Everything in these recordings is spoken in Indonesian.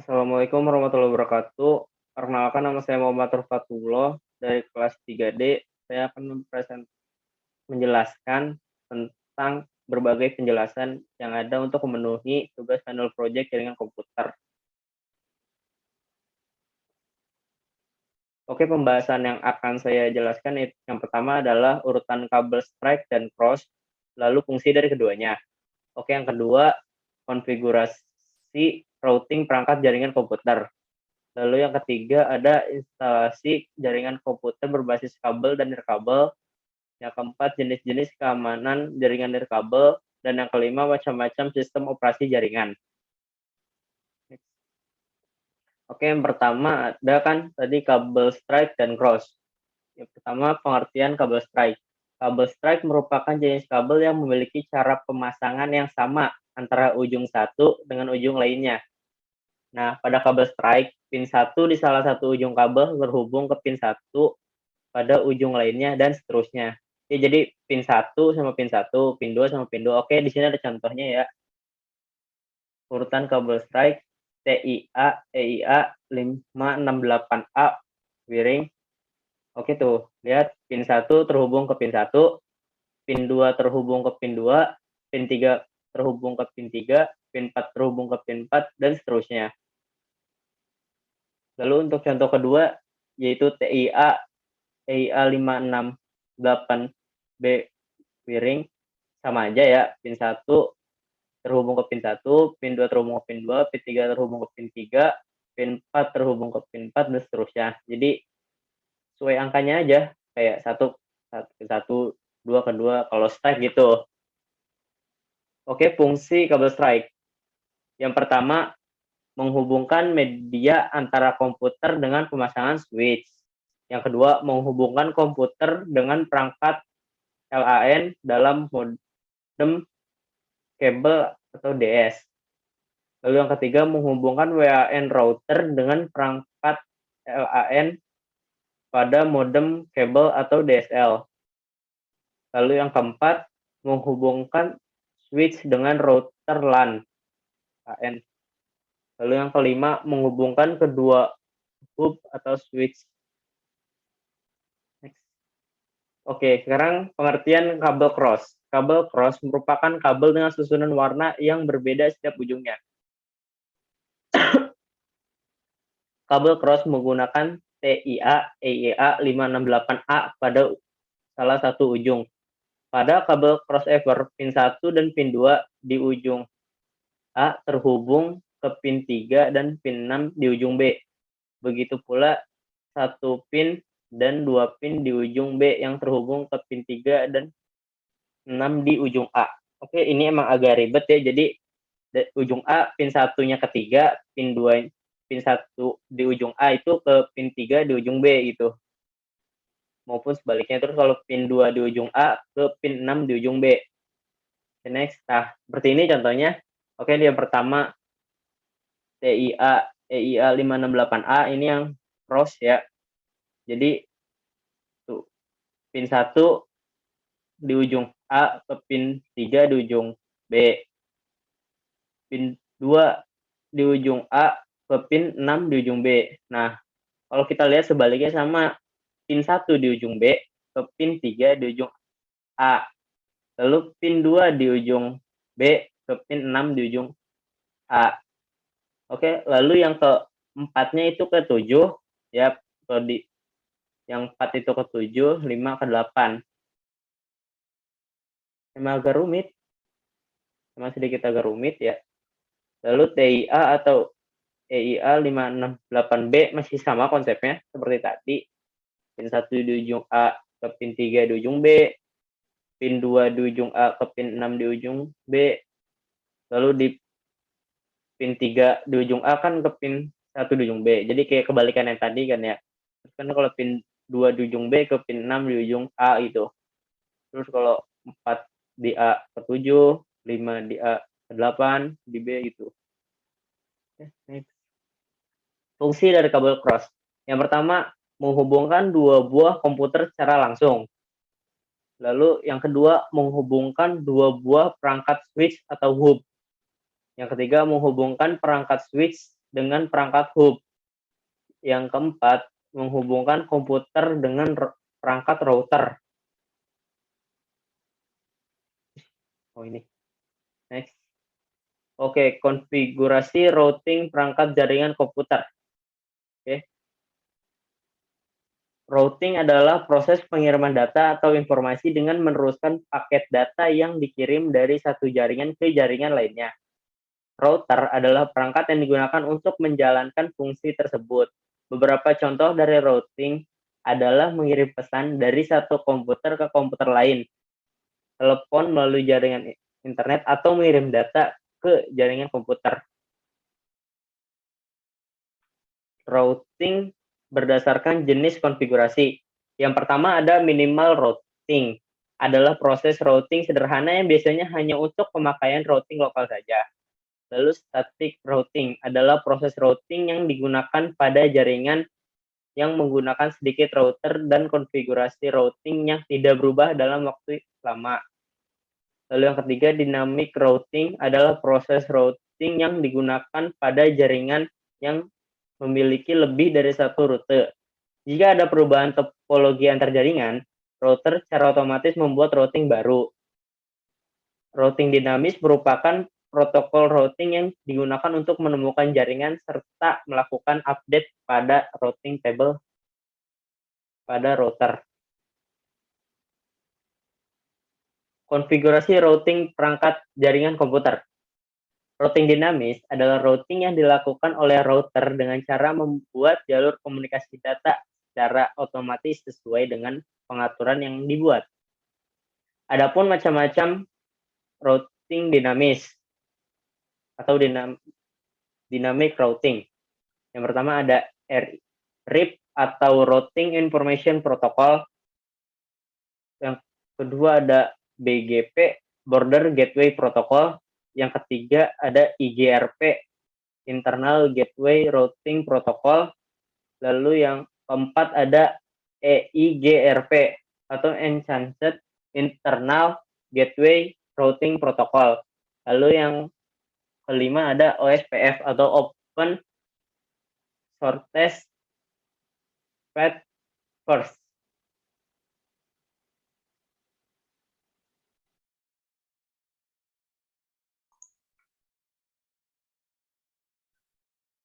Assalamualaikum warahmatullahi wabarakatuh. Perkenalkan, nama saya Muhammad Rufatullah dari kelas 3D. Saya akan menjelaskan tentang berbagai penjelasan yang ada untuk memenuhi tugas manual project jaringan komputer. Oke, pembahasan yang akan saya jelaskan yang pertama adalah urutan kabel strike dan cross, lalu fungsi dari keduanya. Oke, yang kedua, konfigurasi routing perangkat jaringan komputer. Lalu yang ketiga ada instalasi jaringan komputer berbasis kabel dan nirkabel. Yang keempat, jenis-jenis keamanan jaringan nirkabel. Dan yang kelima, macam-macam sistem operasi jaringan. Oke, yang pertama ada kan tadi kabel strike dan cross. Yang pertama, pengertian kabel strike. Kabel strike merupakan jenis kabel yang memiliki cara pemasangan yang sama antara ujung satu dengan ujung lainnya. Nah, pada kabel strike, pin 1 di salah satu ujung kabel terhubung ke pin 1 pada ujung lainnya dan seterusnya. Ya, jadi pin 1 sama pin 1, pin 2 sama pin 2. Oke, di sini ada contohnya ya. Urutan kabel strike TIA, EIA 568A wiring. Oke tuh, lihat pin 1 terhubung ke pin 1, pin 2 terhubung ke pin 2, pin 3 terhubung ke pin 3, pin 4 terhubung ke pin 4, dan seterusnya. Lalu untuk contoh kedua, yaitu TIA EIA 568B wiring, sama aja ya, pin 1 terhubung ke pin 1, pin 2 terhubung ke pin 2, pin 3 terhubung ke pin 3, pin 4 terhubung ke pin 4, dan seterusnya. Jadi sesuai angkanya aja, kayak 1 ke 1, 2 ke 2, kalau strike gitu. Oke, fungsi kabel strike. Yang pertama, menghubungkan media antara komputer dengan pemasangan switch. Yang kedua, menghubungkan komputer dengan perangkat LAN dalam modem kabel atau DS. Lalu yang ketiga, menghubungkan WAN router dengan perangkat LAN pada modem kabel atau DSL. Lalu yang keempat, menghubungkan switch dengan router LAN. Lalu yang kelima, menghubungkan kedua hub atau switch. Next. Oke, sekarang pengertian kabel cross. Kabel cross merupakan kabel dengan susunan warna yang berbeda setiap ujungnya. Kabel cross menggunakan TIA EIA 568A pada salah satu ujung. Pada kabel crossover, pin 1 dan pin 2 di ujung A terhubung ke pin 3 dan pin 6 di ujung B. Begitu pula satu pin dan 2 pin di ujung B yang terhubung ke pin 3 dan 6 di ujung A. Oke, ini emang agak ribet ya. Jadi ujung A pin satunya ke 3, pin 2 pin 1 di ujung A itu ke pin 3 di ujung B gitu. Maupun sebaliknya, terus kalau pin 2 di ujung A ke pin 6 di ujung B. Next, nah seperti ini contohnya. Oke, yang pertama TIA EIA 568A ini yang cross ya. Jadi tuh pin 1 di ujung A ke pin 3 di ujung B. Pin 2 di ujung A ke pin 6 di ujung B. Nah, kalau kita lihat sebaliknya sama, pin 1 di ujung B ke pin 3 di ujung A. Lalu pin 2 di ujung B ke pin 6 di ujung A. Oke, lalu yang keempatnya itu ke 7 ya, yang 4 itu ke 7, 5 ke 8. Emang agak rumit, emang sedikit agak rumit ya. Lalu TIA atau EIA 568B masih sama konsepnya seperti tadi. Pin 1 di ujung A ke pin 3 di ujung B, pin 2 di ujung A ke pin 6 di ujung B, lalu di pin 3 di ujung A kan ke pin 1 di ujung B. Jadi kayak kebalikan yang tadi kan ya. Terus kan kalau pin 2 di ujung B ke pin 6 di ujung A gitu. Terus kalau 4 di A ke 7, 5 di A ke 8, di B gitu. Fungsi dari kabel cross. Yang pertama, menghubungkan dua buah komputer secara langsung. Lalu yang kedua, menghubungkan dua buah perangkat switch atau hub. Yang ketiga, menghubungkan perangkat switch dengan perangkat hub. Yang keempat, menghubungkan komputer dengan perangkat router. Oh ini. Next. Oke, konfigurasi routing perangkat jaringan komputer. Oke. Routing adalah proses pengiriman data atau informasi dengan meneruskan paket data yang dikirim dari satu jaringan ke jaringan lainnya. Router adalah perangkat yang digunakan untuk menjalankan fungsi tersebut. Beberapa contoh dari routing adalah mengirim pesan dari satu komputer ke komputer lain, telepon melalui jaringan internet, atau mengirim data ke jaringan komputer. Routing berdasarkan jenis konfigurasi. Yang pertama ada minimal routing. Adalah proses routing sederhana yang biasanya hanya untuk pemakaian routing lokal saja. Lalu static routing adalah proses routing yang digunakan pada jaringan yang menggunakan sedikit router dan konfigurasi routing yang tidak berubah dalam waktu lama. Lalu yang ketiga, dynamic routing adalah proses routing yang digunakan pada jaringan yang memiliki lebih dari satu rute. Jika ada perubahan topologi antar jaringan, router secara otomatis membuat routing baru. Routing dinamis merupakan protokol routing yang digunakan untuk menemukan jaringan serta melakukan update pada routing table pada router. Konfigurasi routing perangkat jaringan komputer. Routing dinamis adalah routing yang dilakukan oleh router dengan cara membuat jalur komunikasi data secara otomatis sesuai dengan pengaturan yang dibuat. Adapun macam-macam routing dinamis atau dynamic routing. Yang pertama ada RIP atau Routing Information Protocol. Yang kedua ada BGP, Border Gateway Protocol. Yang ketiga ada IGRP, Internal Gateway Routing Protocol. Lalu yang keempat ada EIGRP atau Enhanced Internal Gateway Routing Protocol. Lalu yang kelima ada OSPF atau Open Shortest Path First.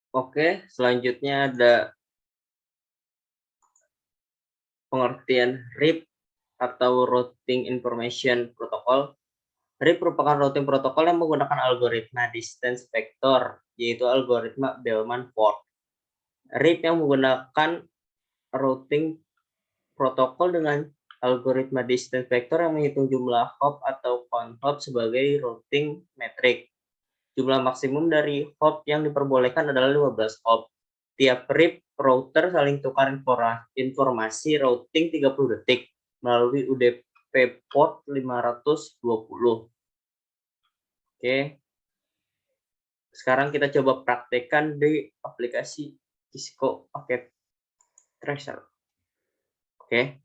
Oke, selanjutnya ada pengertian RIP atau Routing Information Protocol. RIP merupakan routing protokol yang menggunakan algoritma distance vector, yaitu algoritma Bellman-Ford. RIP yang menggunakan routing protokol dengan algoritma distance vector yang menghitung jumlah hop atau count hop sebagai routing metrik. Jumlah maksimum dari hop yang diperbolehkan adalah 15 hop. Tiap RIP router saling tukar informasi routing 30 detik melalui UDP port 520. Oke. Sekarang kita coba praktekkan di aplikasi Cisco Packet Tracer. Oke.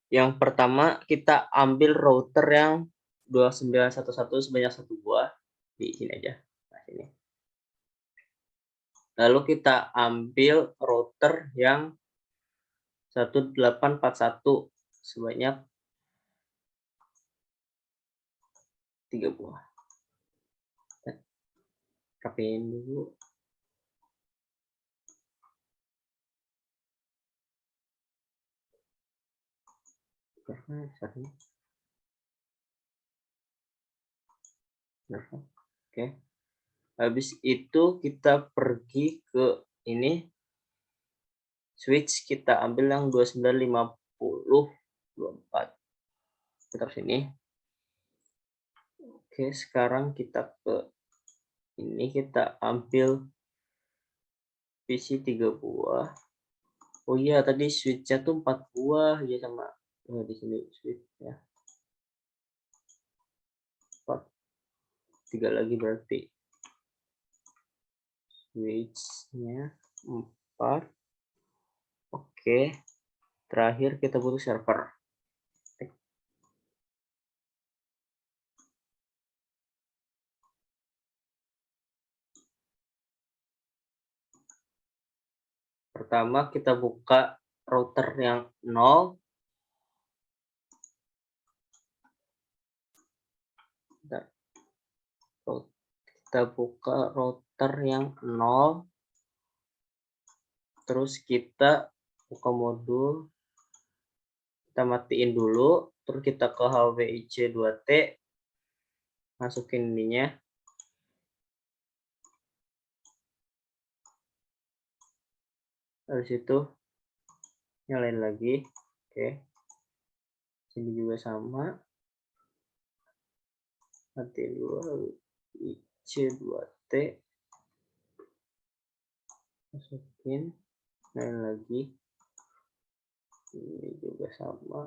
Yang pertama kita ambil router yang 2911 sebanyak 1 buah di sini aja. Nah, sini. Lalu kita ambil router yang 1841 sebanyak 3 buah. Rapiin dulu. Oke. Habis itu kita pergi ke ini. Switch kita ambil yang 2950/24. Kita sini. Oke, sekarang kita ke ini, kita ambil PC 3 buah. Oh iya, tadi switch-nya tuh 4 buah ya sama di sini switch ya. 4. 3 lagi berarti. Switch-nya 4. Oke. Terakhir kita butuh server. Pertama kita buka router yang 0. Kita buka router yang 0. Terus kita buka modul. Kita matiin dulu. Terus kita ke HWIC2T. Masukin ininya. Habis itu nyalain lagi. Oke. Sini juga sama. Matiin dulu HWIC2T. Masukin. Nyalain lagi. Ini juga sama.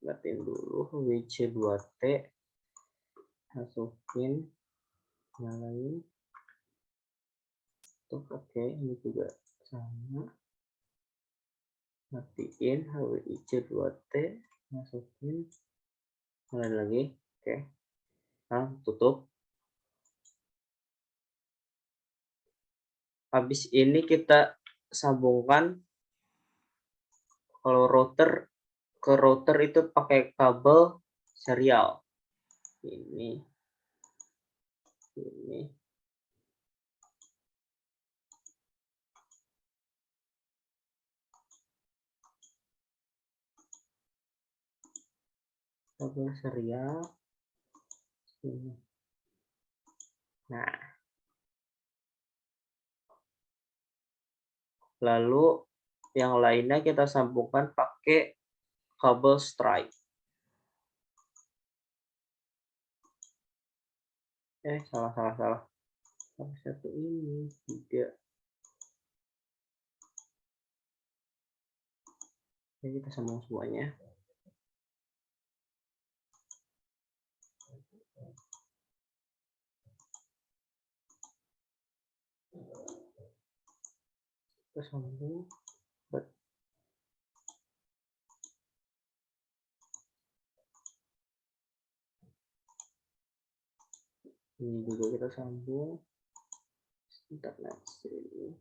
Matiin dulu HWIC2T. Masukin. Nyalain. Oke, ini juga sama. Matiin HWIC2T, masukin, mulai lagi. Oke, nah tutup. Habis ini kita sambungkan, kalau router ke router itu pakai kabel serial. Ini kabel serial. Nah, lalu yang lainnya kita sambungkan pakai kabel stripe. Salah. Satu ini tidak. Jadi kita sambung semuanya. Kita sambung. Ini juga kita sambung. Internet sini.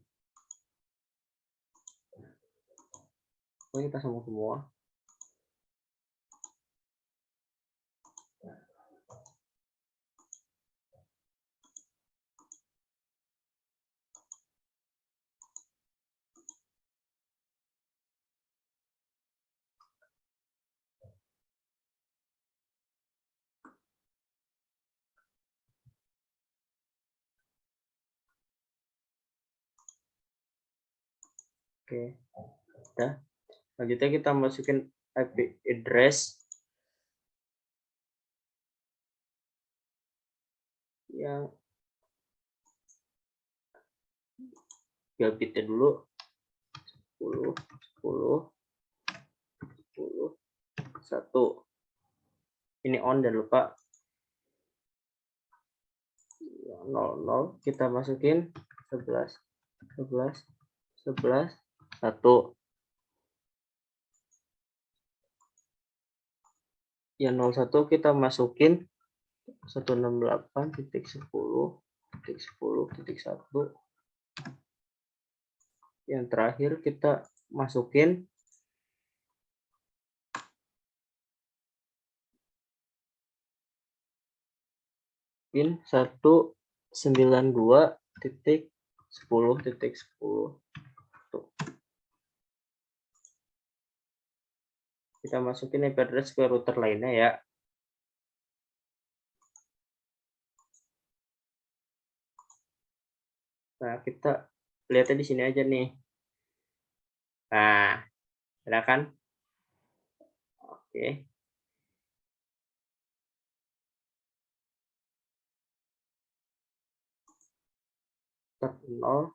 Kita sambung semua. Oke, udah. Selanjutnya kita masukin IP address yang gigabitnya dulu 10 10 10 1. Ini on, jangan lupa. 00 kita masukin 11 11 11 1. Yang 01 kita masukin 168.10.10.1. Yang terakhir kita masukin pin 192.10.10. Kita masukin IP address ke router lainnya ya. Nah, kita lihatnya di sini aja nih. Nah, ada kan? Oke. Start 0.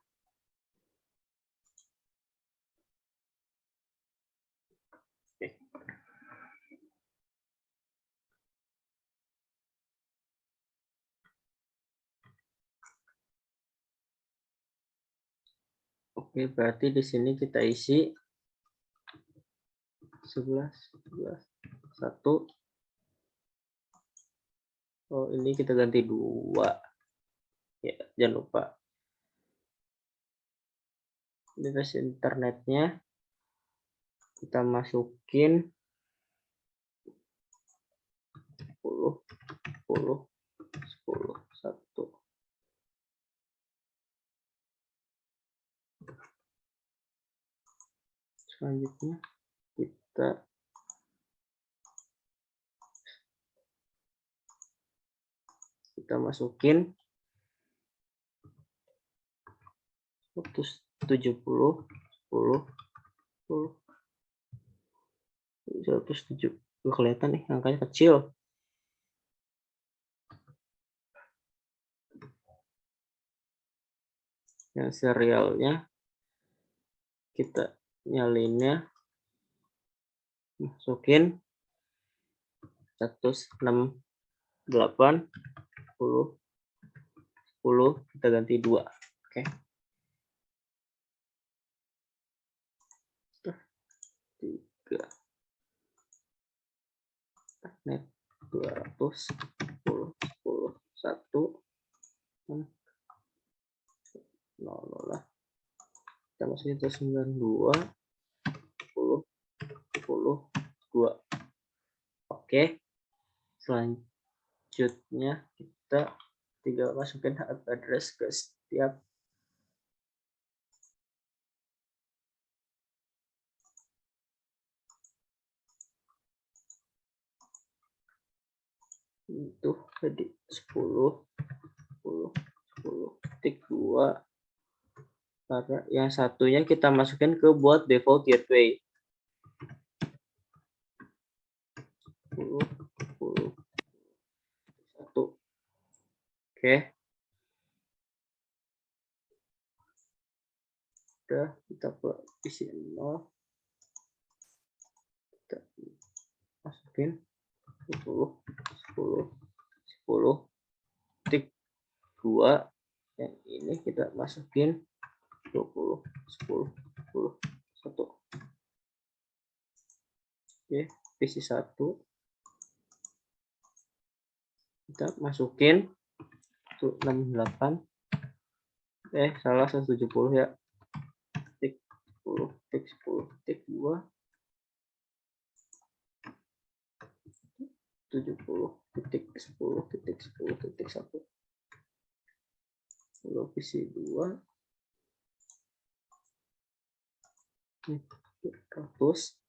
Oke, berarti di sini kita isi 11 1. Oh, ini kita ganti 2. Ya, jangan lupa. device internetnya kita masukin 10 10 10 1. Selanjutnya kita masukin 170 10 10 170. Kelihatan nih angkanya kecil. Yang serialnya kita nyalinnya masukin 168 10 10 kita ganti 2. Oke. 3 net 200 10 10 1 0 lah. Kita masukin ke 92 10 10 2. Oke. Selanjutnya kita tinggal masukin IP address ke setiap itu jadi 10 10 10 titik 2. Karena yang satunya kita masukin ke buat default gateway. 10 10 1. Oke. Udah, kita isi 0. Kita masukin 10 10 10 titik 2. Yang ini kita masukin 20 10 10 1. Oke, PC 1 kita masukin 168 salah 170 ya. Titik 10 titik 10 titik 2 70 titik 10 titik 10 titik 1. Kalau PC 2 100 10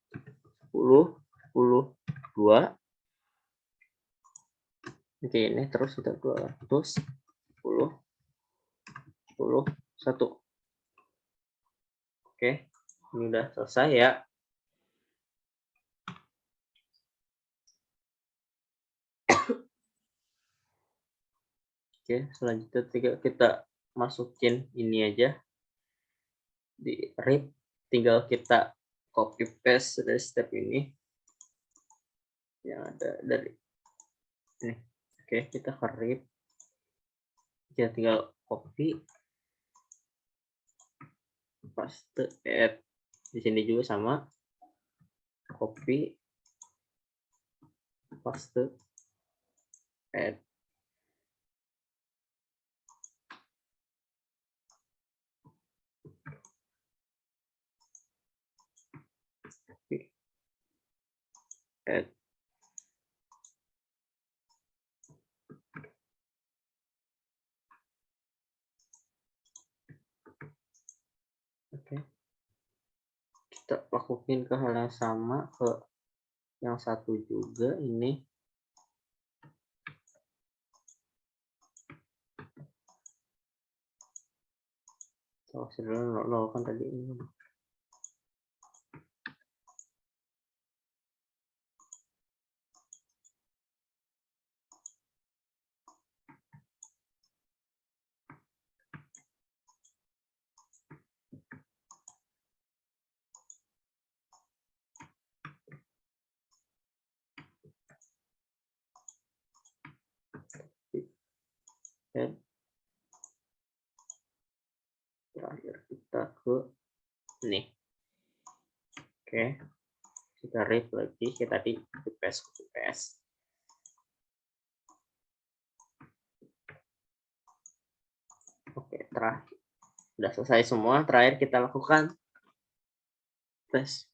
10 2. Oke, ini terus kita 200 10 10 1. Oke, ini udah selesai ya. Oke, selanjutnya kita masukin ini aja di RIP, tinggal kita copy paste dari step ini yang ada dari ini. Oke, kita ke RIP, ya tinggal copy paste add di sini juga sama, copy paste add. Add. Oke, kita lakukan ke hal yang sama ke yang satu juga ini. Oh, sudah nol kan tadi ini. Dan terakhir kita ke ini. Oke, kita RIP lagi, kita di copy paste. Oke, terakhir Sudah selesai semua. Terakhir kita lakukan tes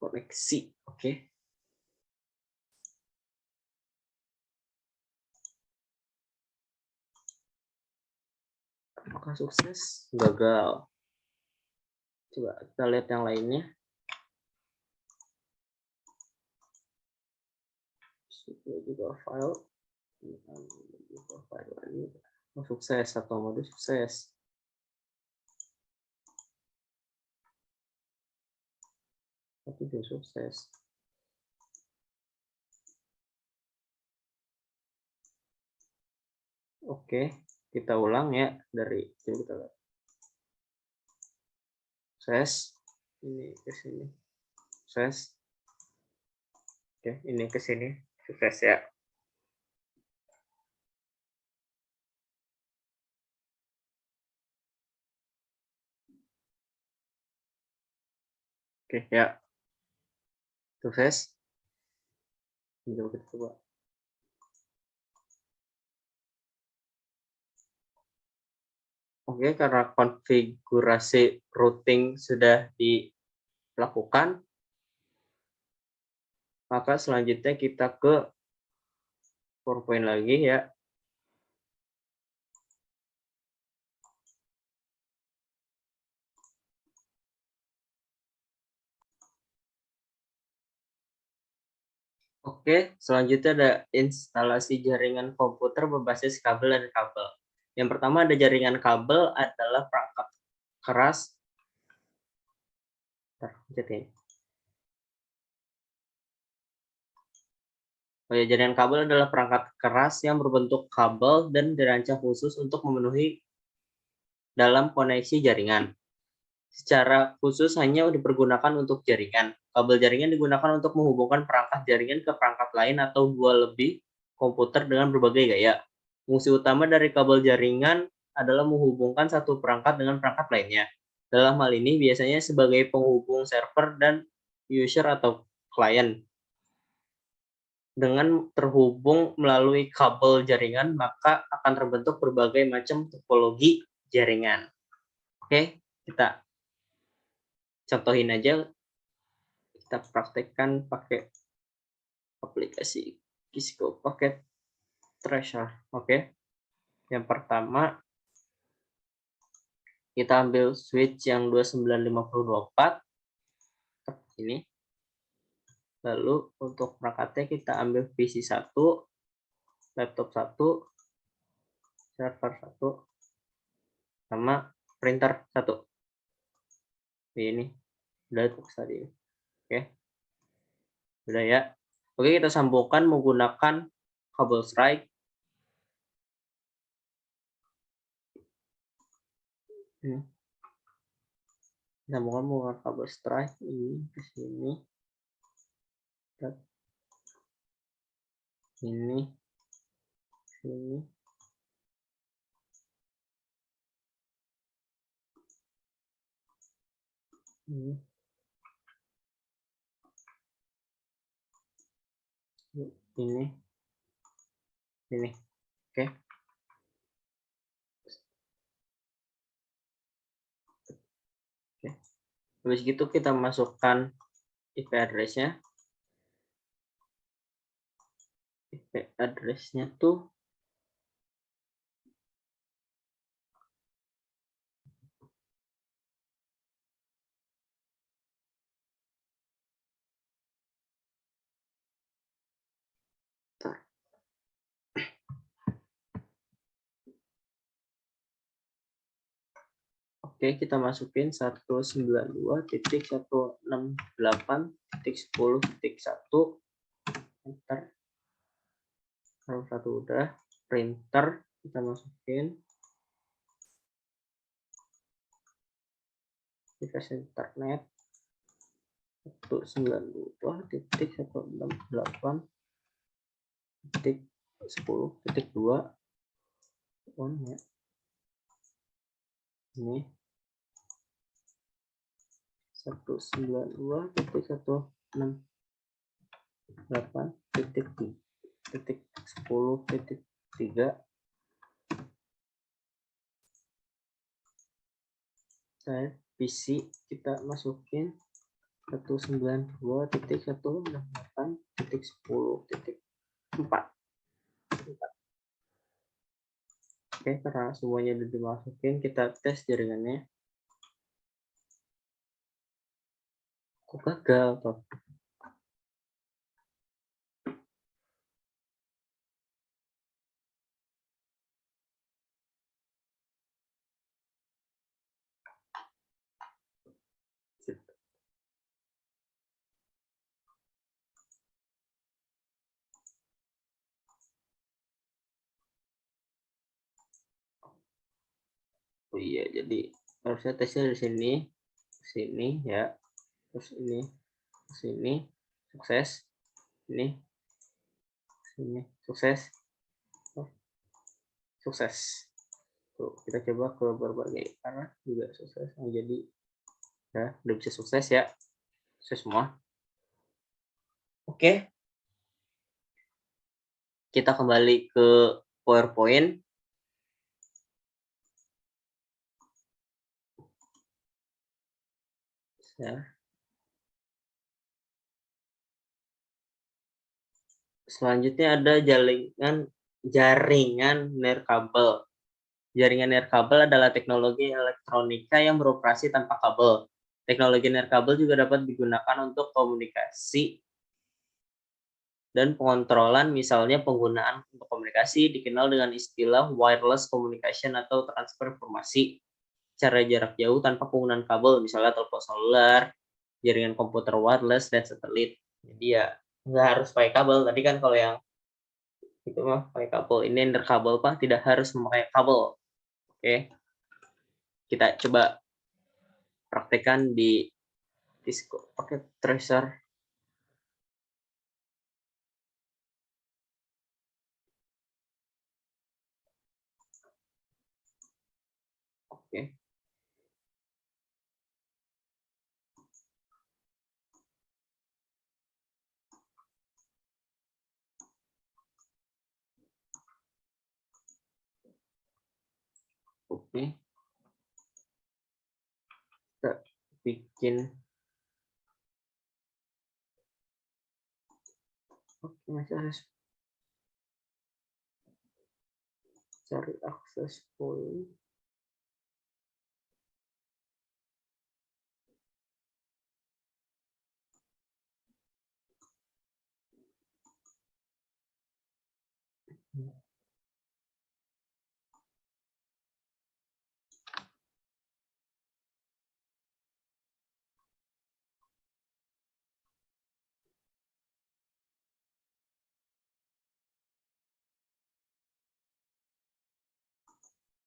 koneksi. Oke. Apakah sukses? Gagal. Coba kita lihat yang lainnya. Juga file. Oh, sukses, satu mode sukses. Tapi dia sukses. Oke, kita ulang ya dari sini kita lihat. Sukses. Ini ke sini. Sukses. Oke, ini ke sini. Sukses ya. Oke, ya. Sukses. Coba kita coba. Oke, karena konfigurasi routing sudah dilakukan, maka selanjutnya kita ke PowerPoint lagi ya. Oke, selanjutnya ada instalasi jaringan komputer berbasis kabel dan kabel. Yang pertama ada jaringan kabel adalah perangkat keras. Oh ya, jaringan kabel adalah perangkat keras yang berbentuk kabel dan dirancang khusus untuk memenuhi dalam koneksi jaringan. Secara khusus hanya dipergunakan untuk jaringan. Kabel jaringan digunakan untuk menghubungkan perangkat jaringan ke perangkat lain atau dua lebih komputer dengan berbagai gaya. Fungsi utama dari kabel jaringan adalah menghubungkan satu perangkat dengan perangkat lainnya. Dalam hal ini biasanya sebagai penghubung server dan user atau klien. Dengan terhubung melalui kabel jaringan, maka akan terbentuk berbagai macam topologi jaringan. Oke, kita contohin aja. Kita praktekkan pakai aplikasi Cisco Packet Tracer. Oke. Yang pertama, kita ambil switch yang 29524 ini. Lalu untuk perangkatnya kita ambil PC 1, laptop 1, server 1, sama printer 1. Ini udah itu tadi. Oke. Udah ya. Oke, kita sambungkan menggunakan kabel strike. Sambungkan menggunakan kabel strike ini ke sini. Ini sini. Ini. Oke. Oke. Habis gitu kita masukkan IP address-nya. IP address-nya tuh Oke, kita masukin 192.168.10.1. Enter. Kalau satu udah, printer kita masukin. Aplikasi internet 192.168.10.2 on ya. Ini 192.168.10.3 Saya PC kita masukin 192.168.10.4. Oke, karena semuanya udah dimasukin, kita tes jaringannya. Kok gagal toh? Oh iya, jadi harusnya tesnya dari sini ke sini ya, terus ini ke sini, sukses, ini sini, sukses, oh, sukses. Tuh, kita coba ke berbagai arah juga sukses. Nah, jadi ya udah bisa sukses ya, sukses semua. Oke, kita kembali ke PowerPoint. Ya. Selanjutnya ada jaringan nirkabel. Jaringan nirkabel adalah teknologi elektronika yang beroperasi tanpa kabel. Teknologi nirkabel juga dapat digunakan untuk komunikasi dan pengontrolan, misalnya penggunaan untuk komunikasi dikenal dengan istilah wireless communication atau transfer informasi secara jarak jauh tanpa penggunaan kabel, misalnya telepon seluler, jaringan komputer wireless, dan satelit. Jadi ya nggak harus pakai kabel. Tadi kan kalau yang itu mah pakai kabel. Ini nirkabel Pak, tidak harus memakai kabel. Oke, kita coba praktekkan di Cisco pakai tracer. Oke. Oke. Kita bikin. Oke, masih harus cari akses point.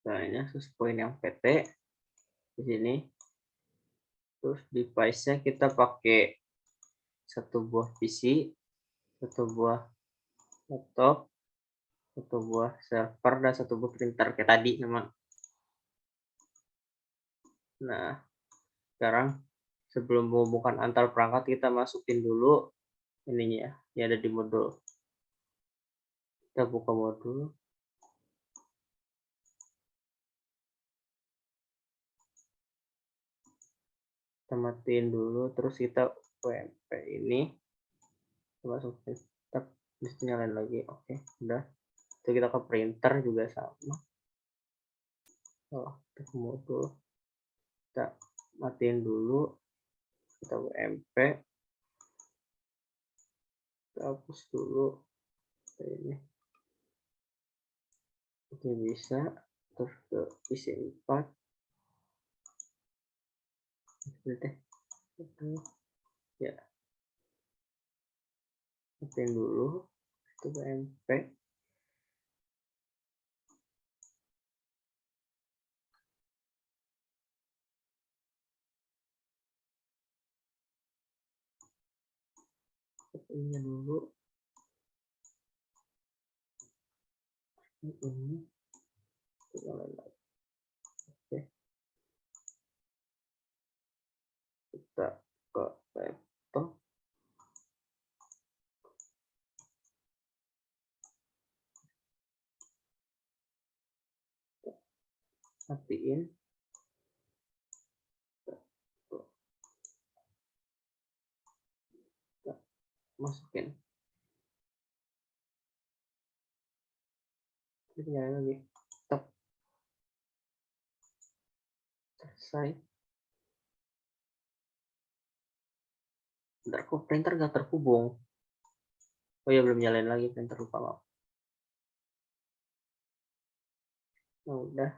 Nah, ini akses point yang PT di sini. Terus device-nya kita pakai satu buah PC, satu buah laptop, satu buah server, dan satu buah printer kayak tadi memang. Nah, sekarang sebelum menghubungkan antar perangkat, kita masukin dulu ininya ya, yang ada di modul. Kita buka modul. Kita matiin dulu, terus kita WMP ini kita masukin, kita bisa nyalain lagi. Oke, udah. Itu kita ke printer juga sama. Oh, kita ke modul, kita matiin dulu, kita WMP, kita hapus dulu ini. Oke, bisa. Terus ke PC 4. Ya, matiin dulu, itu WMP. Ini dulu, ini kita lagi. Oke, kita ke laptop, matiin. masukin. Nyalain lagi. Stop. Selesai. Bentar, kok printer nggak terhubung. Oh ya, belum nyalain lagi printer, lupa maaf. Oh, udah.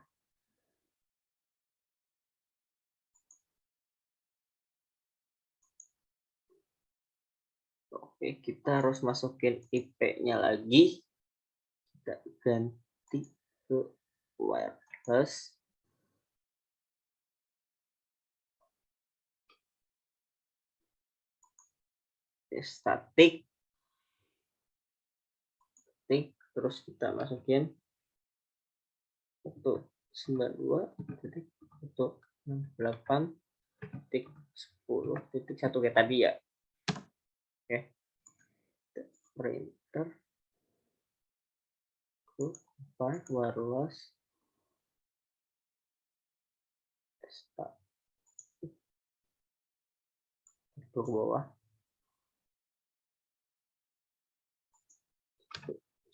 Oke, kita harus masukin IP-nya lagi. Kita ganti ke wireless. Static. Terus kita masukin 192.168.10.1 kayak tadi ya. Oke. Printer wireless ke bawah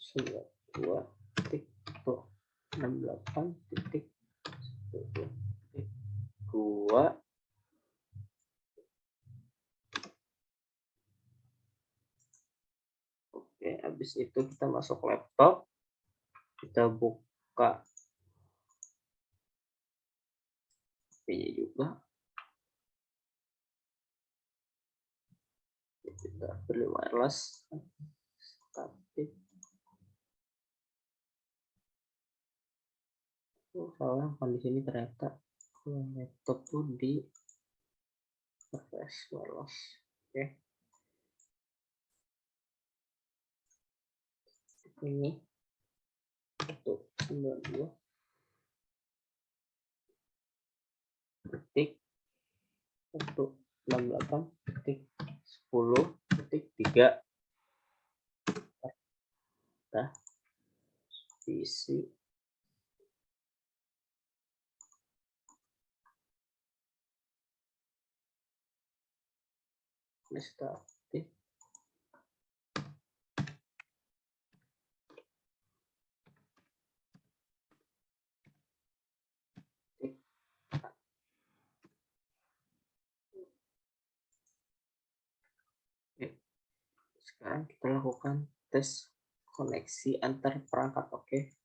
92.68.2. Oke, habis itu kita masuk laptop, kita buka HP-nya juga, kita beli wireless static. Oh, salah di sini ternyata laptop tuh di wireless. Oke, ini 192.168.10.3. Kita isi static. Sekarang kita lakukan tes koneksi antar perangkat. Oke.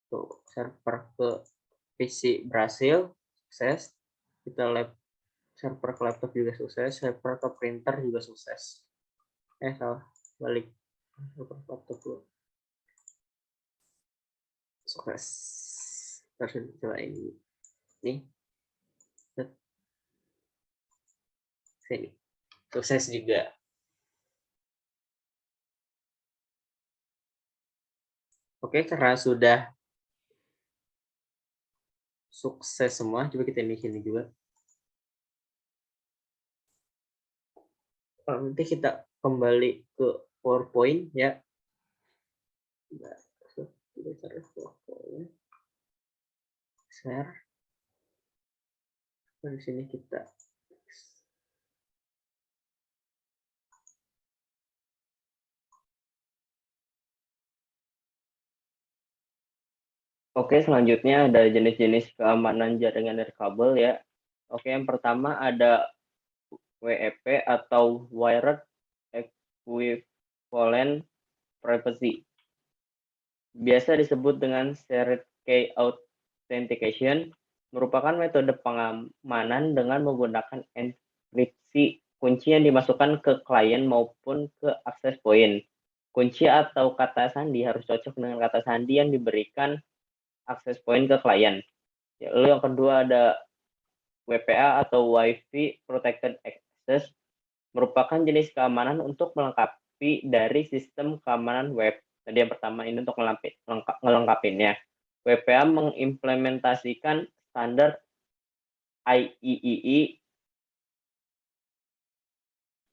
Tuh, server ke PC berhasil, sukses. Kita server ke laptop juga sukses, server ke printer juga sukses. Salah, balik. Server ke laptop dulu. Sukses. Terus coba ini. Nih. Sini. Sukses juga. Oke, karena sudah sukses semua, coba kita ini sini juga. Nanti kita kembali ke PowerPoint ya. Share. Di sini kita Oke, selanjutnya ada jenis-jenis keamanan jaringan nirkabel ya. Oke, yang pertama ada WEP atau Wired Equivalent Privacy. Biasa disebut dengan Shared Key Authentication, merupakan metode pengamanan dengan menggunakan enkripsi kunci yang dimasukkan ke klien maupun ke access point. Kunci atau kata sandi harus cocok dengan kata sandi yang diberikan access point ke klien. Lalu yang kedua ada WPA atau Wi-Fi Protected Access, merupakan jenis keamanan untuk melengkapi dari sistem keamanan web. Tadi yang pertama ini untuk ngelengkapinnya. WPA mengimplementasikan standar IEEE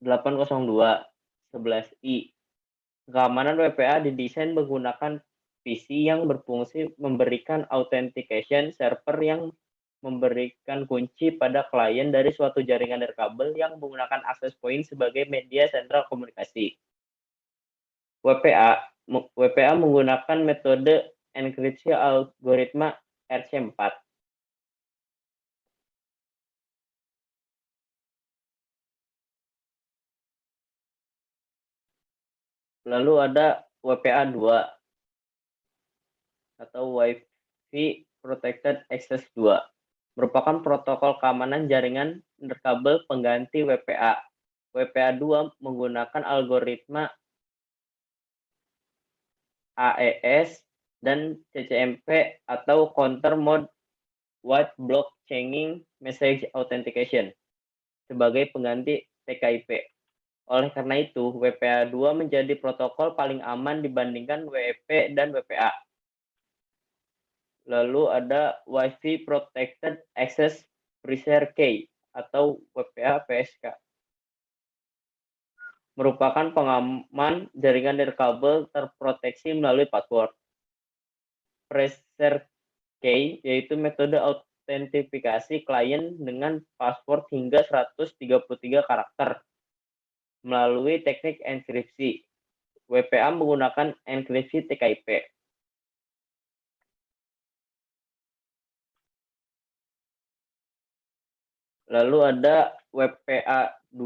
802.11i. Keamanan WPA didesain menggunakan PC yang berfungsi memberikan authentication server yang memberikan kunci pada klien dari suatu jaringan nirkabel yang menggunakan access point sebagai media sentral komunikasi. WPA menggunakan metode enkripsi algoritma RC4. Lalu ada WPA 2 atau Wi-Fi Protected Access 2, merupakan protokol keamanan jaringan nirkabel pengganti WPA. WPA 2 menggunakan algoritma AES dan CCMP atau Counter Mode White Block Chaining Message Authentication sebagai pengganti TKIP. Oleh karena itu, WPA 2 menjadi protokol paling aman dibandingkan WEP dan WPA. Lalu ada Wi-Fi Protected Access Preshare Key atau WPA PSK. Merupakan pengaman jaringan nirkabel terproteksi melalui password. Preshare Key yaitu metode autentifikasi klien dengan password hingga 133 karakter melalui teknik enkripsi. WPA menggunakan enkripsi TKIP. Lalu ada WPA 2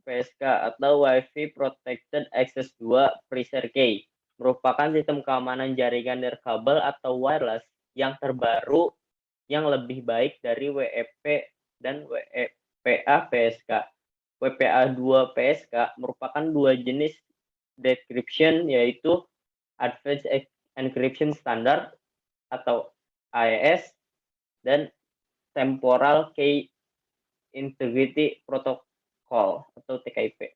PSK atau Wi-Fi Protected Access 2 Preshare Key, merupakan sistem keamanan jaringan nirkabel atau wireless yang terbaru yang lebih baik dari WEP dan WPA PSK. WPA 2 PSK merupakan dua jenis decryption, yaitu Advanced Encryption Standard atau AES dan Temporal Key Integrity Protocol atau TKIP.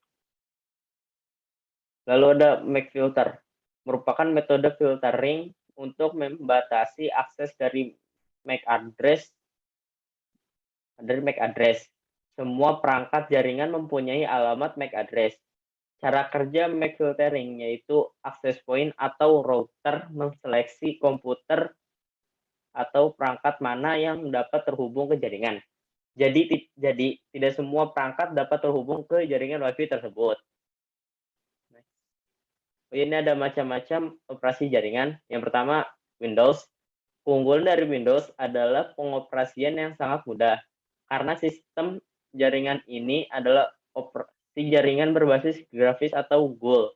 Lalu ada MAC filter, merupakan metode filtering untuk membatasi akses dari MAC address. Semua perangkat jaringan mempunyai alamat MAC address. Cara kerja MAC filtering yaitu access point atau router menseleksi komputer atau perangkat mana yang dapat terhubung ke jaringan. Jadi tidak semua perangkat dapat terhubung ke jaringan Wi-Fi tersebut. Ini ada macam-macam operasi jaringan. Yang pertama, Windows. Keunggulan dari Windows adalah pengoperasian yang sangat mudah, karena sistem jaringan ini adalah operasi jaringan berbasis grafis atau GUI.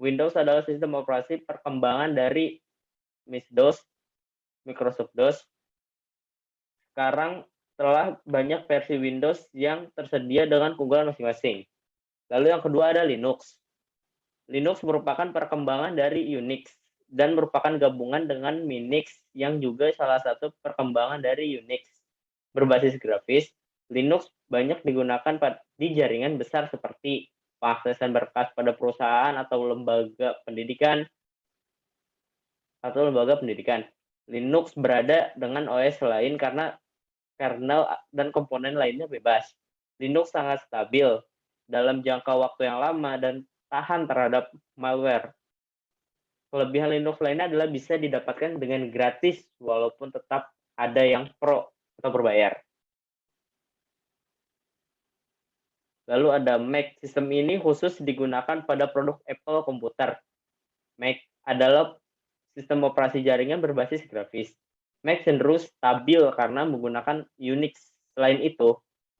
Windows adalah sistem operasi perkembangan dari MS-DOS, Microsoft DOS. Sekarang telah banyak versi Windows yang tersedia dengan keunggulan masing-masing. Lalu yang kedua ada Linux. Linux merupakan perkembangan dari Unix dan merupakan gabungan dengan Minix yang juga salah satu perkembangan dari Unix. Berbasis grafis, Linux banyak digunakan di jaringan besar seperti pengaksesan berkas pada perusahaan atau lembaga pendidikan. Linux berada dengan OS lain karena kernel dan komponen lainnya bebas. Linux sangat stabil dalam jangka waktu yang lama dan tahan terhadap malware. Kelebihan Linux lainnya adalah bisa didapatkan dengan gratis walaupun tetap ada yang pro atau berbayar. Lalu ada Mac. Sistem ini khusus digunakan pada produk Apple komputer. Mac adalah sistem operasi jaringan berbasis grafis. Mac cenderung stabil karena menggunakan Unix. Selain itu,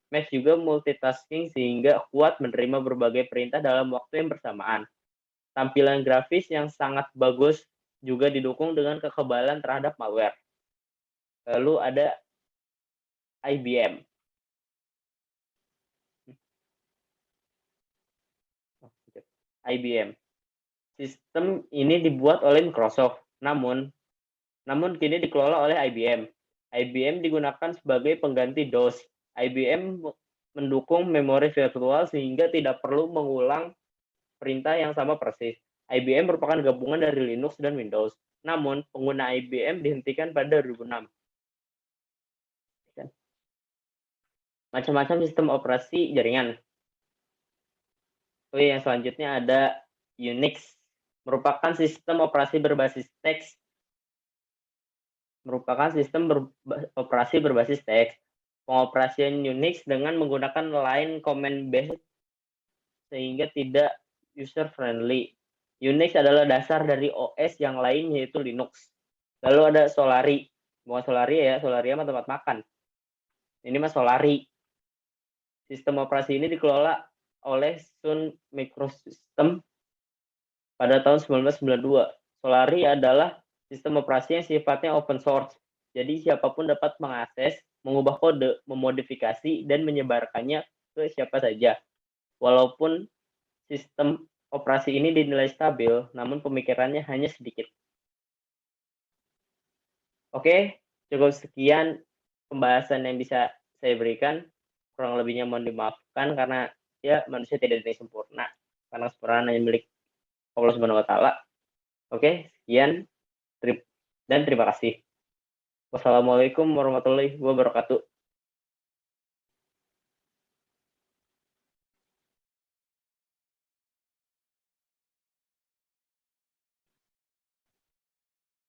Mac juga multitasking sehingga kuat menerima berbagai perintah dalam waktu yang bersamaan. Tampilan grafis yang sangat bagus juga didukung dengan kekebalan terhadap malware. Lalu ada IBM. Sistem ini dibuat oleh Microsoft, namun kini dikelola oleh IBM. IBM digunakan sebagai pengganti DOS. IBM mendukung memori virtual sehingga tidak perlu mengulang perintah yang sama persis. IBM merupakan gabungan dari Linux dan Windows. Namun, pengguna IBM dihentikan pada 2006. Macam-macam sistem operasi jaringan. Yang selanjutnya ada Unix. Merupakan sistem operasi berbasis teks merupakan sistem operasi berbasis teks. Pengoperasian Unix dengan menggunakan line command based sehingga tidak user friendly. Unix adalah dasar dari OS yang lain yaitu Linux. Lalu ada Solari. Bukan Solari ya, Solari mah tempat makan. Ini mah Solari. Sistem operasi ini dikelola oleh Sun Microsystem pada tahun 1992. Solari adalah sistem operasi yang sifatnya open source. Jadi siapapun dapat mengakses, mengubah kode, memodifikasi, dan menyebarkannya ke siapa saja. Walaupun sistem operasi ini dinilai stabil, namun pemikirannya hanya sedikit. Oke, cukup sekian pembahasan yang bisa saya berikan. Kurang lebihnya mohon dimaafkan karena ya manusia tidak ada yang sempurna. Karena kesempurnaan hanya milik Allah Subhanahu wa taala. Oke, sekian dan terima kasih. Wassalamualaikum warahmatullahi wabarakatuh.